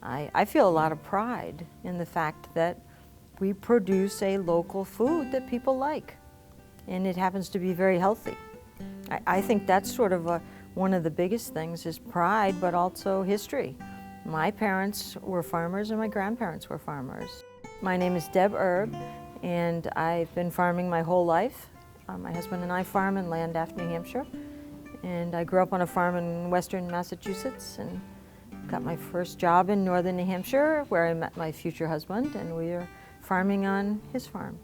I feel a lot of pride in the fact that we produce a local food that people like, and it happens to be very healthy. I think that's sort of one of the biggest things is pride, but also history. My parents were farmers and my grandparents were farmers. My name is Deb Erb, and I've been farming my whole life. My husband and I farm in Landaff, New Hampshire, and I grew up on a farm in western Massachusetts and got my first job in northern New Hampshire, where I met my future husband, and we are farming on his farm.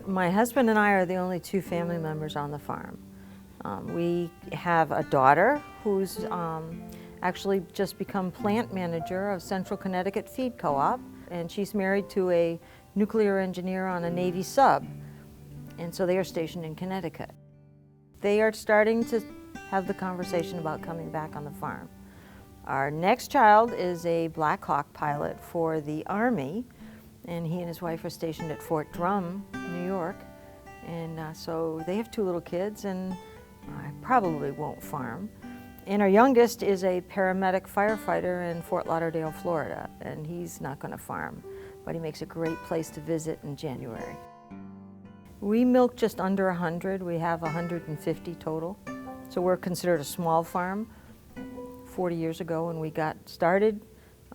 My husband and I are the only two family members on the farm. We have a daughter who's actually just become plant manager of Central Connecticut Feed Co-op, and she's married to a nuclear engineer on a Navy sub, and so they are stationed in Connecticut. They are starting to have the conversation about coming back on the farm. Our next child is a Black Hawk pilot for the Army, and he and his wife are stationed at Fort Drum, New York, and so they have two little kids, and I probably won't farm. And our youngest is a paramedic firefighter in Fort Lauderdale, Florida, and he's not going to farm, but he makes a great place to visit in January. We milk just under 100. We have 150 total, so we're considered a small farm. 40 years ago when we got started,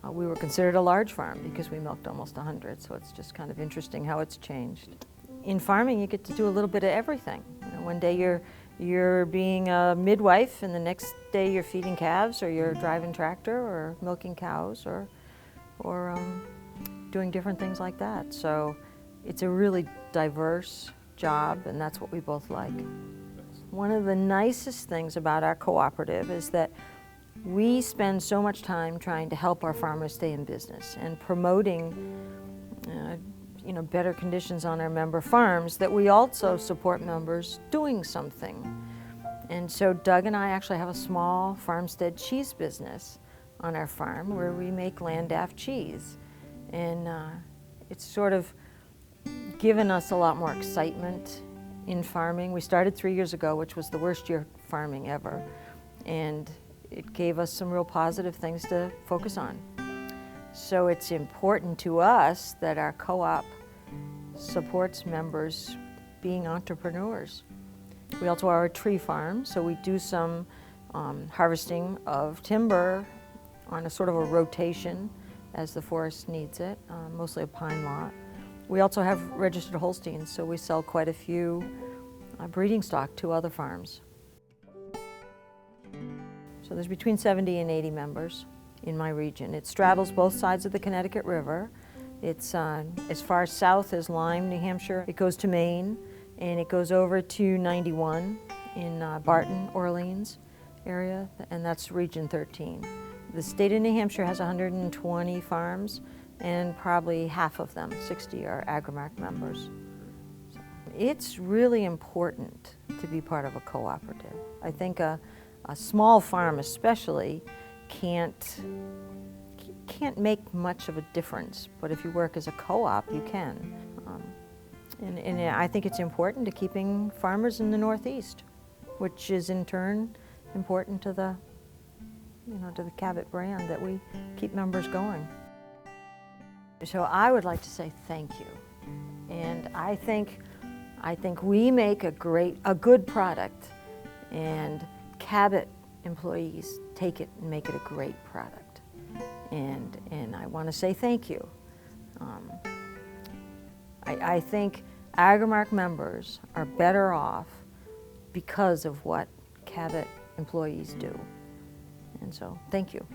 we were considered a large farm because we milked almost 100, so it's just kind of interesting how it's changed. In farming, you get to do a little bit of everything. You know, one day you're being a midwife, and the next day you're feeding calves, or you're driving tractor, or milking cows, or doing different things like that. So it's a really diverse job, and that's what we both like. One of the nicest things about our cooperative is that we spend so much time trying to help our farmers stay in business and promoting better conditions on our member farms, that we also support members doing something. And so Doug and I actually have a small farmstead cheese business on our farm where we make Landaff cheese. And it's sort of given us a lot more excitement in farming. We started 3 years ago, which was the worst year farming ever. And it gave us some real positive things to focus on. So it's important to us that our co-op supports members being entrepreneurs. We also are a tree farm, so we do some harvesting of timber on a sort of a rotation as the forest needs it, mostly a pine lot. We also have registered Holsteins, so we sell quite a few breeding stock to other farms. So there's between 70 and 80 members in my region. It straddles both sides of the Connecticut River. It's as far south as Lyme, New Hampshire. It goes to Maine, and it goes over to 91 in Barton, Orleans area, and that's Region 13. The state of New Hampshire has 120 farms, and probably half of them, 60, are Agrimark members. It's really important to be part of a cooperative. I think a small farm especially can't make much of a difference, but if you work as a co-op, you can. And I think it's important to keeping farmers in the Northeast, which is in turn important to the Cabot brand, that we keep members going. So I would like to say thank you, and I think we make a good product, and Cabot employees take it and make it a great product. And I want to say thank you. I think Agrimark members are better off because of what Cabot employees do. And so, thank you.